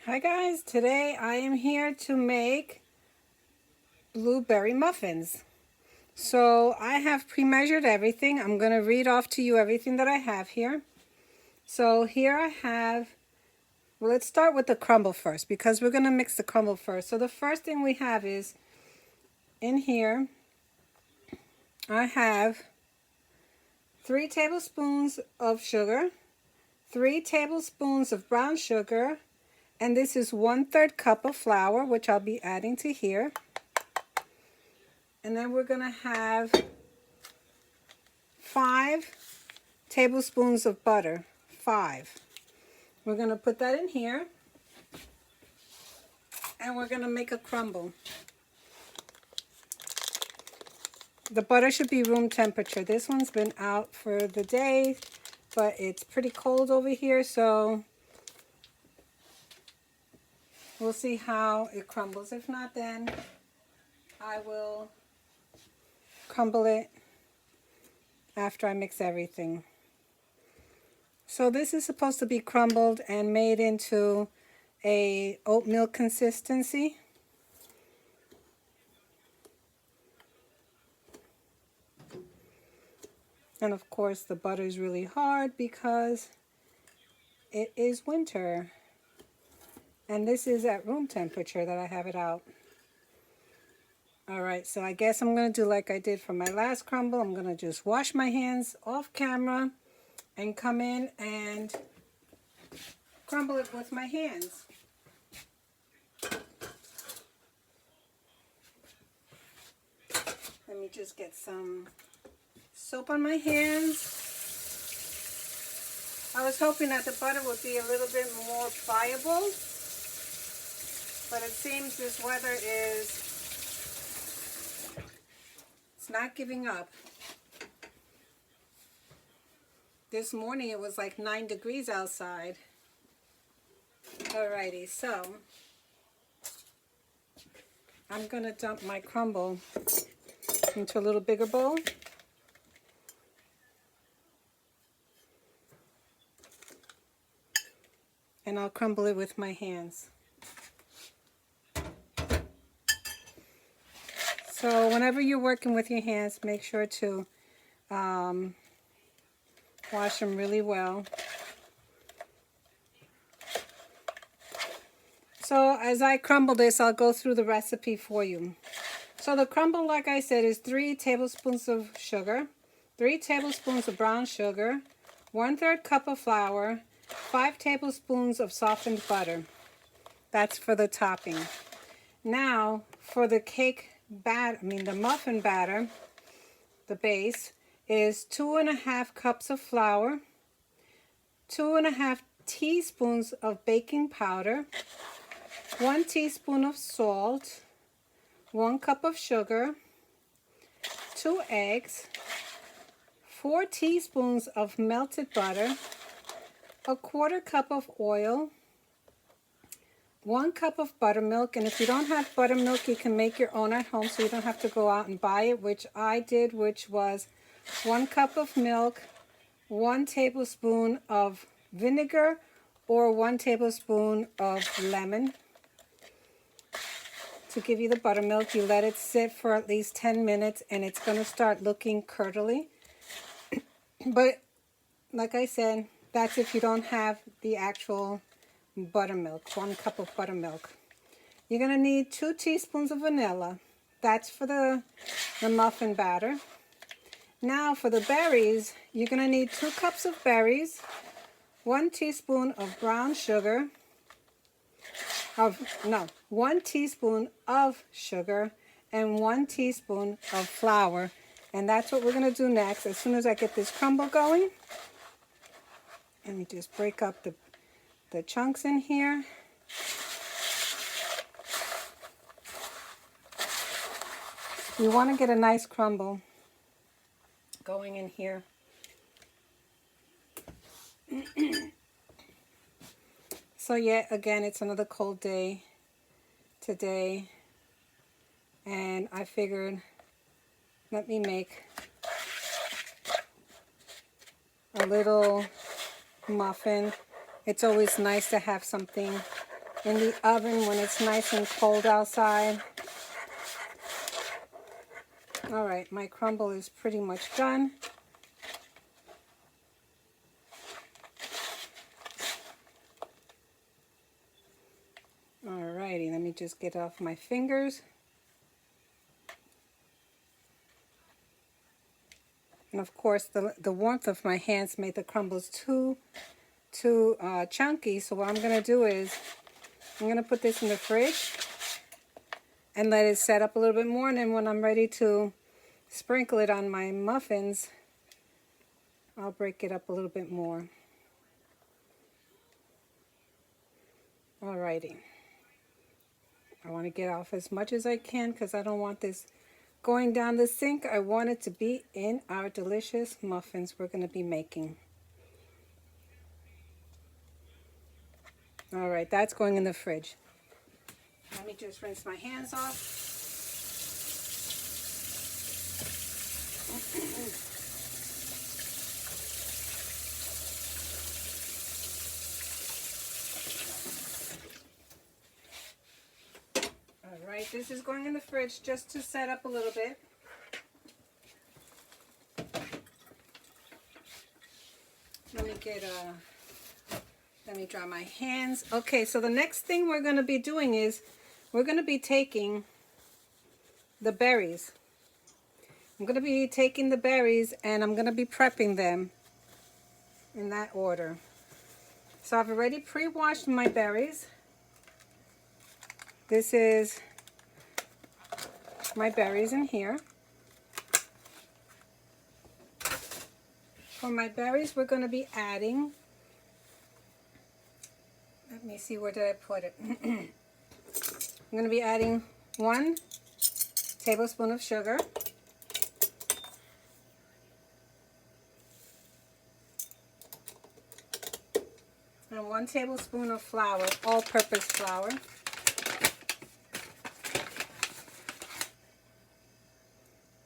Hi guys, today I am here to make blueberry muffins. So I have pre-measured everything. I'm going to read off to you everything that I have here. So here I have, well, let's start with the crumble first because we're going to mix the crumble first. So the first thing we have is, in here, I have 3 tablespoons of sugar, 3 tablespoons of brown sugar, and this is 1/3 cup of flour, which I'll be adding to here. And then we're going to have 5 tablespoons of butter. 5. We're going to put that in here. And we're going to make a crumble. The butter should be room temperature. This one's been out for the day, but it's pretty cold over here, so we'll see how it crumbles. If not, then I will crumble it after I mix everything. So this is supposed to be crumbled and made into a oatmeal consistency. And of course the butter is really hard because it is winter. And this is at room temperature that I have it out. Alright, so I guess I'm going to do like I did for my last crumble. I'm going to just wash my hands off camera and come in and crumble it with my hands. Let me just get some soap on my hands. I was hoping that the butter would be a little bit more pliable, but it seems this weather it's not giving up. This morning it was like 9 degrees outside. Alrighty, so I'm going to dump my crumble into a little bigger bowl. And I'll crumble it with my hands. So whenever you're working with your hands, make sure to wash them really well. So as I crumble this, I'll go through the recipe for you. So the crumble, like I said, is 3 tablespoons of sugar, 3 tablespoons of brown sugar, 1/3 cup of flour, 5 tablespoons of softened butter. That's for the topping. Now for the the muffin batter, the base is 2½ cups of flour, 2½ teaspoons of baking powder, 1 teaspoon of salt, 1 cup of sugar, 2 eggs, 4 teaspoons of melted butter, 1/4 cup of oil, 1 cup of buttermilk. And if you don't have buttermilk, you can make your own at home, so you don't have to go out and buy it, which I did, which was 1 cup of milk, 1 tablespoon of vinegar, or 1 tablespoon of lemon. To give you the buttermilk, you let it sit for at least 10 minutes and it's going to start looking curdly. But like I said, that's if you don't have the actual buttermilk, 1 cup of buttermilk. You're going to need 2 teaspoons of vanilla. That's for the muffin batter. Now for the berries, you're going to need 2 cups of berries, 1 teaspoon of brown sugar, 1 teaspoon of sugar, and 1 teaspoon of flour. And that's what we're going to do next. As soon as I get this crumble going, let me just break up the chunks in here. You want to get a nice crumble going in here. So yet again, it's another cold day today, and I figured, let me make a little muffin. It's always nice to have something in the oven when it's nice and cold outside. All right, my crumble is pretty much done. All righty, let me just get off my fingers. And of course, the warmth of my hands made the crumbles too chunky. So what I'm going to do is I'm going to put this in the fridge and let it set up a little bit more. And then when I'm ready to sprinkle it on my muffins, I'll break it up a little bit more. Alrighty. I want to get off as much as I can because I don't want this going down the sink. I want it to be in our delicious muffins we're going to be making. All right, that's going in the fridge. Let me just rinse my hands off. All right, this is going in the fridge just to set up a little bit. Let me dry my hands. Okay, so the next thing we're going to be doing is we're going to be taking the berries. I'm going to be taking the berries and I'm going to be prepping them in that order. So I've already pre-washed my berries. This is my berries in here. For my berries, we're going to be adding, let me see, where did I put it? I'm going to be adding 1 tablespoon of sugar, and 1 tablespoon of flour, all-purpose flour.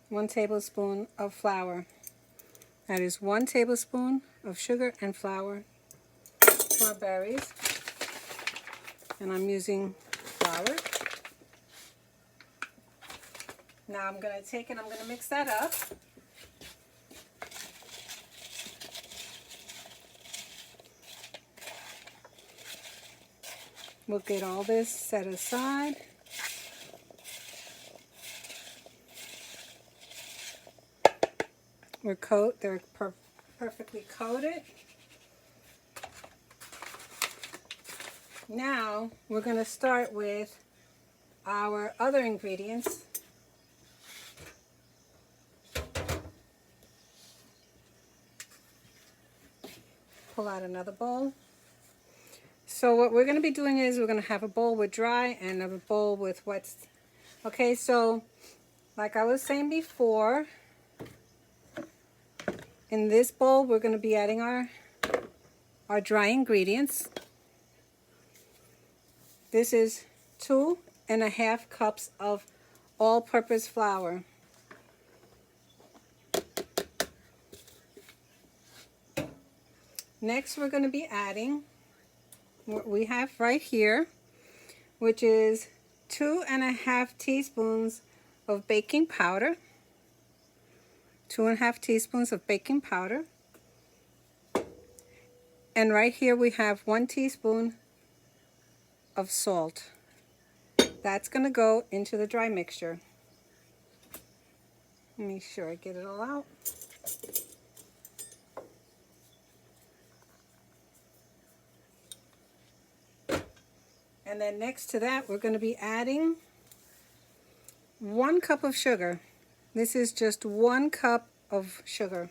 One tablespoon of flour. That is 1 tablespoon of sugar and flour for berries. And I'm using flour. Now I'm going to take it, I'm going to mix that up. We'll get all this set aside. They're perfectly coated. Now we're going to start with our other ingredients. Pull out another bowl. So what we're going to be doing is we're going to have a bowl with dry and a bowl with wet. Okay, so like I was saying before, in this bowl we're going to be adding our dry ingredients. This is 2½ cups of all-purpose flour. Next we're going to be adding what we have right here, which is 2½ teaspoons of baking powder. 2½ teaspoons of baking powder. And right here we have 1 teaspoon of salt. That's going to go into the dry mixture. Let me make sure I get it all out. And then next to that, we're going to be adding 1 cup of sugar. This is just 1 cup of sugar.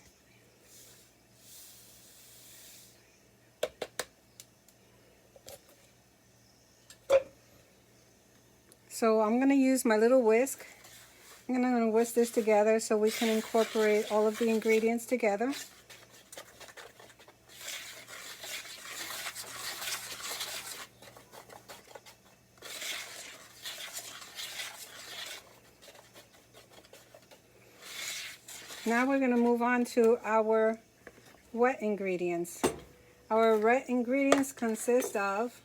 So I'm going to use my little whisk. I'm going to whisk this together so we can incorporate all of the ingredients together. Now we're going to move on to our wet ingredients. Our wet ingredients consist of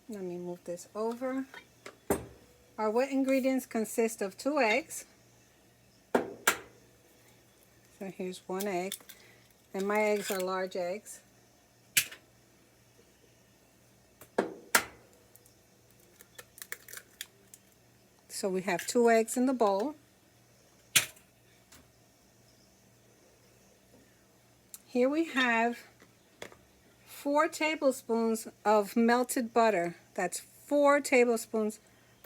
Let me move this over. Our wet ingredients consist of 2 eggs. So here's 1 egg. And my eggs are large eggs. So we have 2 eggs in the bowl. Here we have 4 tablespoons of melted butter. That's 4 tablespoons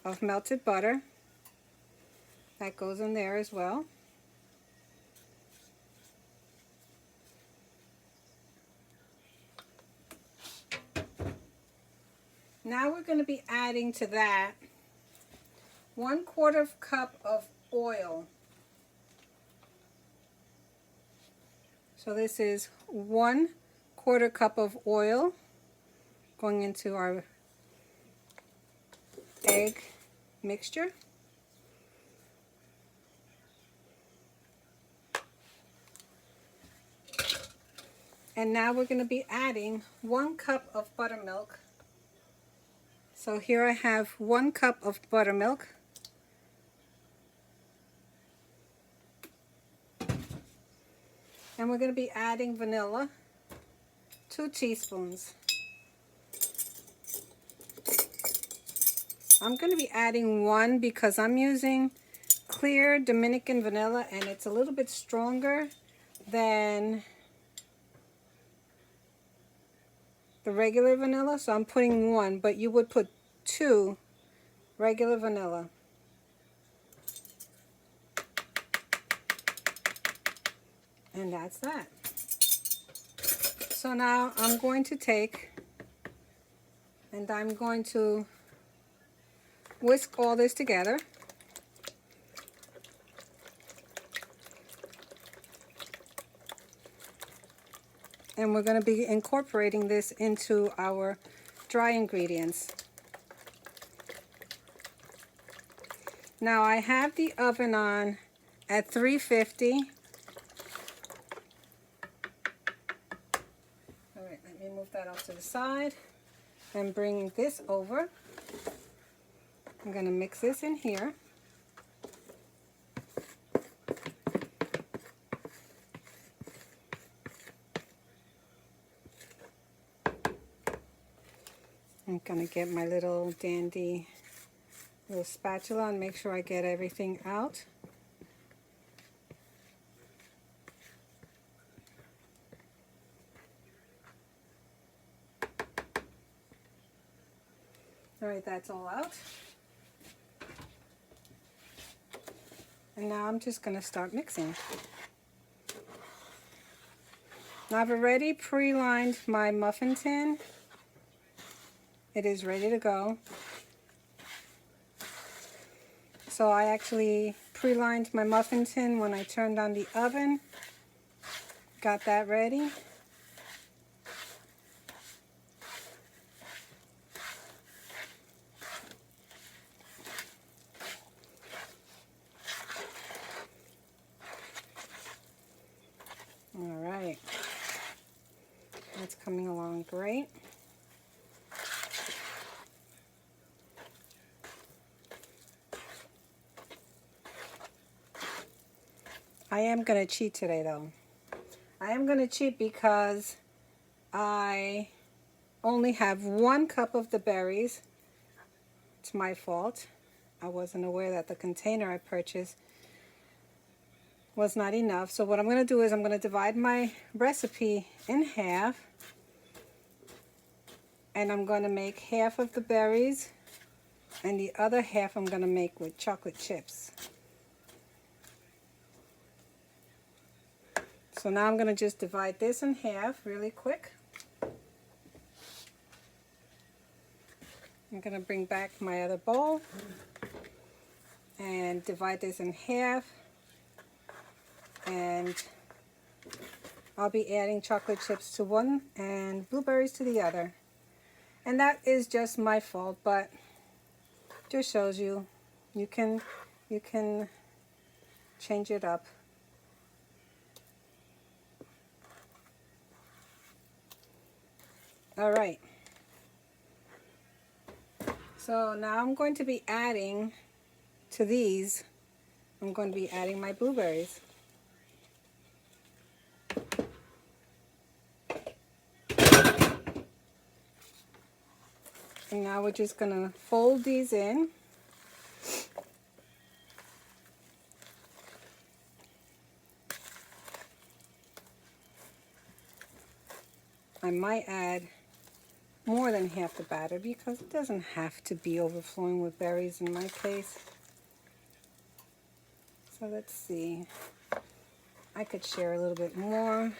of melted butter. That goes in there as well. Now we're going to be adding to that 1/4 cup of oil. So this is 1/4 cup of oil going into our egg mixture. And now we're going to be adding 1 cup of buttermilk. So here I have 1 cup of buttermilk. And we're going to be adding vanilla, 2 teaspoons. I'm going to be adding 1 because I'm using clear Dominican vanilla and it's a little bit stronger than the regular vanilla, so I'm putting 1, but you would put 2 regular vanilla. And that's that. So now I'm going to take and I'm going to whisk all this together. And we're going to be incorporating this into our dry ingredients. Now I have the oven on at 350. All right, let me move that off to the side and bring this over. I'm going to mix this in here. I'm going to get my little dandy little spatula and make sure I get everything out. All right, that's all out. And now I'm just going to start mixing. Now I've already pre-lined my muffin tin. It is ready to go. So I actually pre-lined my muffin tin when I turned on the oven. Got that ready. All right. That's coming along great. I am going to cheat today though. I am going to cheat because I only have 1 cup of the berries. It's my fault. I wasn't aware that the container I purchased was not enough. So what I'm going to do is I'm going to divide my recipe in half. And I'm going to make half of the berries and the other half I'm going to make with chocolate chips. So now I'm going to just divide this in half really quick. I'm going to bring back my other bowl and divide this in half. And I'll be adding chocolate chips to one and blueberries to the other. And that is just my fault, but just shows you can change it up. All right. So now I'm going to be adding to these, I'm going to be adding my blueberries. And now we're just going to fold these in. I might add more than half the batter because it doesn't have to be overflowing with berries in my case. So let's see. I could share a little bit more.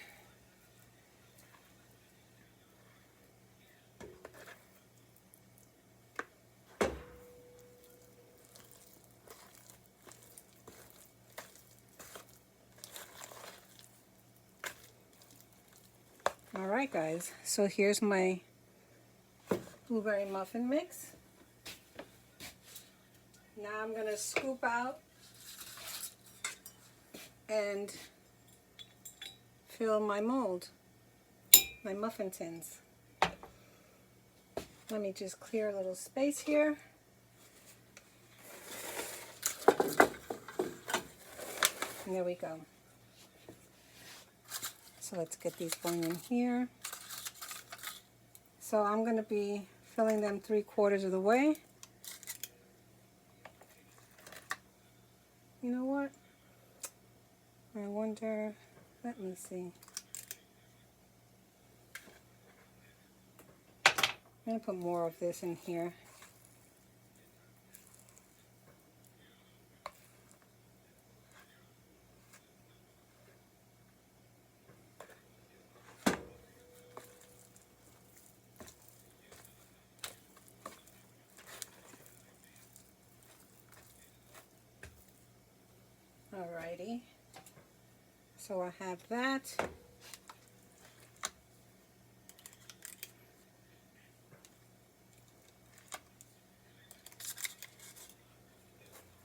Alright guys, so here's my blueberry muffin mix. Now I'm going to scoop out and fill my mold, my muffin tins. Let me just clear a little space here. And there we go. So let's get these going in here. So I'm going to be filling them 3/4 of the way. You know what? I wonder, let me see. I'm going to put more of this in here. Alrighty. So I have that.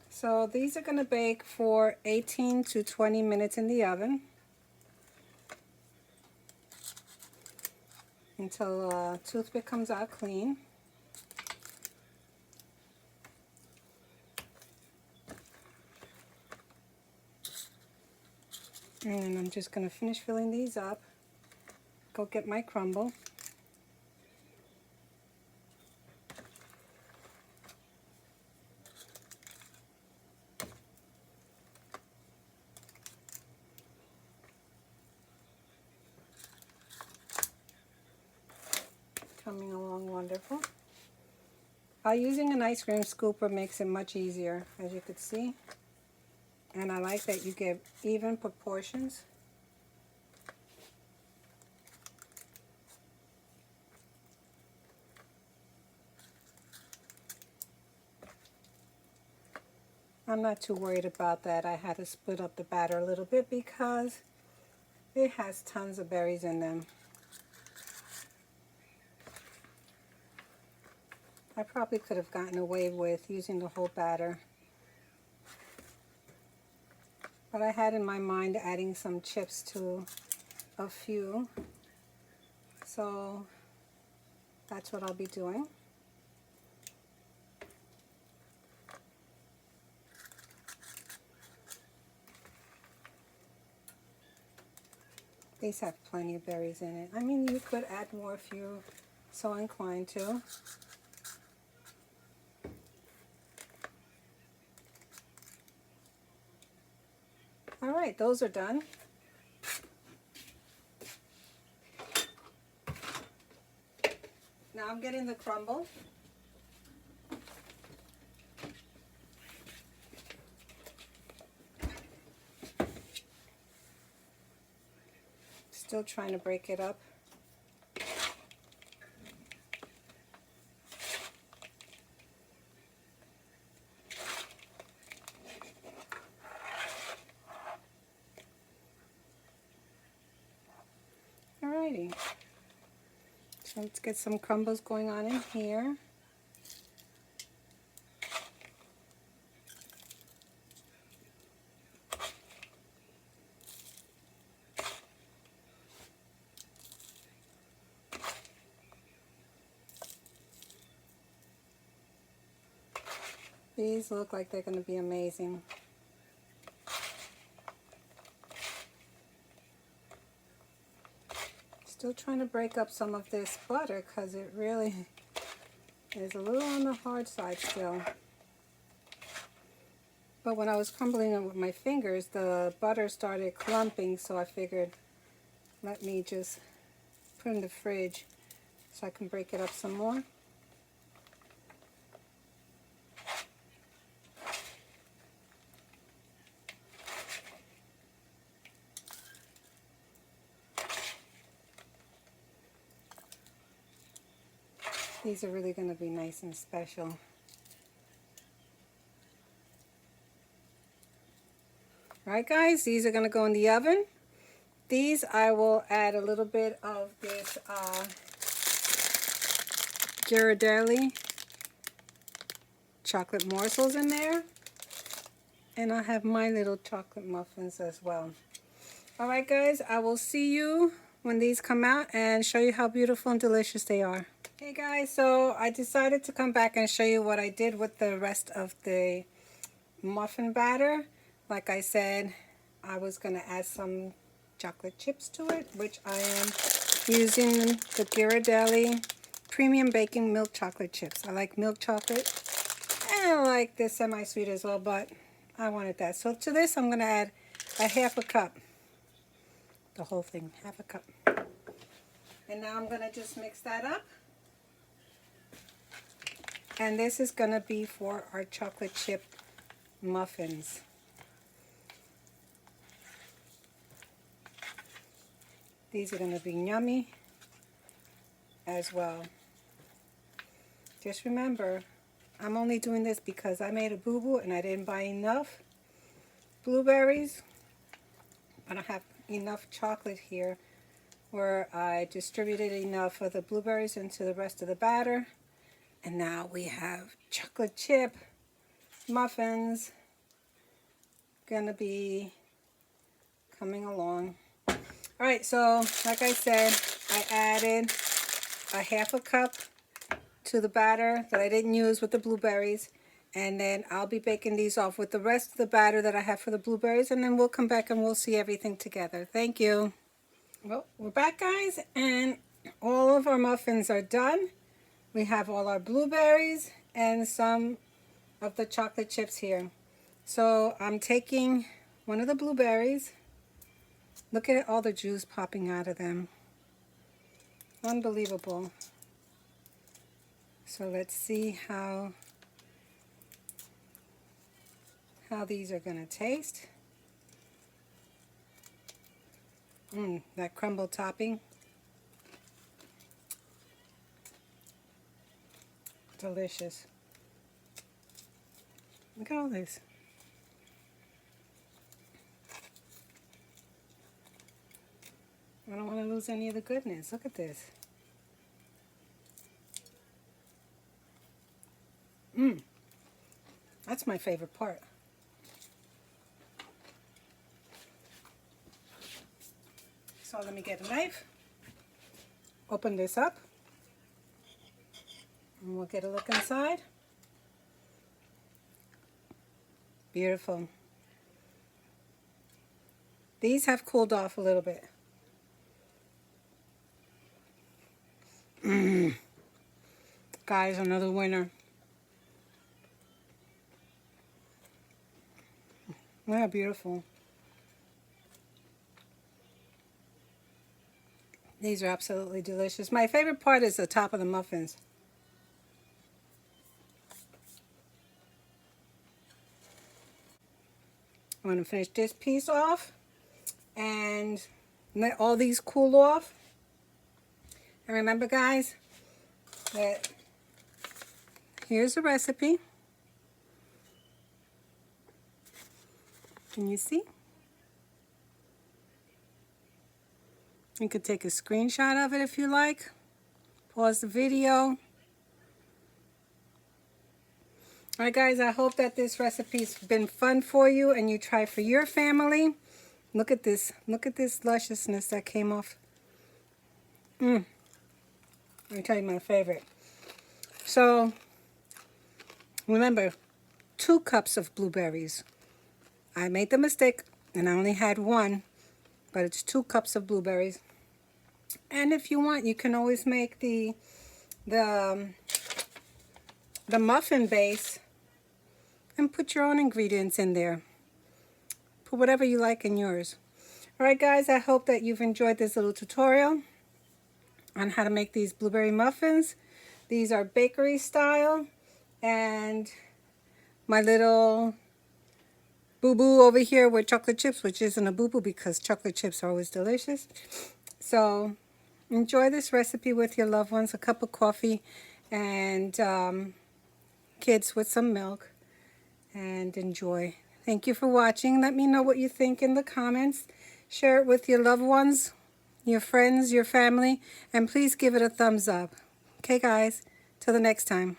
So these are going to bake for 18 to 20 minutes in the oven until toothpick comes out clean. And I'm just going to finish filling these up. Go get my crumble. Coming along wonderful. Using an ice cream scooper makes it much easier, as you could see. And I like that you get even proportions. I'm not too worried about that. I had to split up the batter a little bit because it has tons of berries in them. I probably could have gotten away with using the whole batter, but I had in my mind adding some chips to a few, so that's what I'll be doing. These have plenty of berries in it. I mean, you could add more if you're so inclined to. Alright, those are done. Now I'm getting the crumble. Still trying to break it up. Alrighty. So let's get some crumbles going on in here. These look like they're going to be amazing. Still trying to break up some of this butter because it really is a little on the hard side still. But when I was crumbling it with my fingers, the butter started clumping, so I figured let me just put it in the fridge so I can break it up some more. These are really going to be nice and special. Alright guys, these are going to go in the oven. These I will add a little bit of this Ghirardelli chocolate morsels in there. And I have my little chocolate muffins as well. Alright guys, I will see you when these come out and show you how beautiful and delicious they are. Hey guys, so I decided to come back and show you what I did with the rest of the muffin batter. Like I said, I was going to add some chocolate chips to it, which I am using the Ghirardelli premium baking milk chocolate chips. I like milk chocolate and I like the semi-sweet as well, but I wanted that. So to this I'm going to add a half a cup, the whole thing, half a cup. And now I'm going to just mix that up. And this is going to be for our chocolate chip muffins. These are going to be yummy as well. Just remember, I'm only doing this because I made a boo-boo and I didn't buy enough blueberries. But I have enough chocolate here where I distributed enough of the blueberries into the rest of the batter. And now we have chocolate chip muffins gonna be coming along. Alright, so like I said, I added a half a cup to the batter that I didn't use with the blueberries. And then I'll be baking these off with the rest of the batter that I have for the blueberries. And then we'll come back and we'll see everything together. Thank you. Well, we're back guys, and all of our muffins are done. We have all our blueberries and some of the chocolate chips here. So I'm taking one of the blueberries. Look at all the juice popping out of them. Unbelievable. So let's see how these are going to taste. That crumble topping. Delicious. Look at all this. I don't want to lose any of the goodness. Look at this. That's my favorite part. So let me get a knife. Open this up. And we'll get a look inside. Beautiful. These have cooled off a little bit. Guys, another winner. Look how beautiful. These are absolutely delicious. My favorite part is the top of the muffins. I'm going to finish this piece off and let all these cool off. And remember guys, that here's the recipe. Can you see? You could take a screenshot of it if you like. Pause the video. Alright guys, I hope that this recipe's been fun for you and you try for your family. Look at this. Look at this lusciousness that came off. Let me tell you my favorite. So, remember, 2 cups of blueberries. I made the mistake and I only had 1, but it's 2 cups of blueberries. And if you want, you can always make the muffin base and put your own ingredients in there. Put whatever you like in yours. Alright guys, I hope that you've enjoyed this little tutorial on how to make these blueberry muffins. These are bakery style, and my little boo-boo over here with chocolate chips, which isn't a boo-boo because chocolate chips are always delicious. So enjoy this recipe with your loved ones, a cup of coffee, and kids with some milk, and enjoy. Thank you for watching. Let me know what you think in the comments. Share it with your loved ones, your friends, your family, and please give it a thumbs up. Okay guys, till the next time.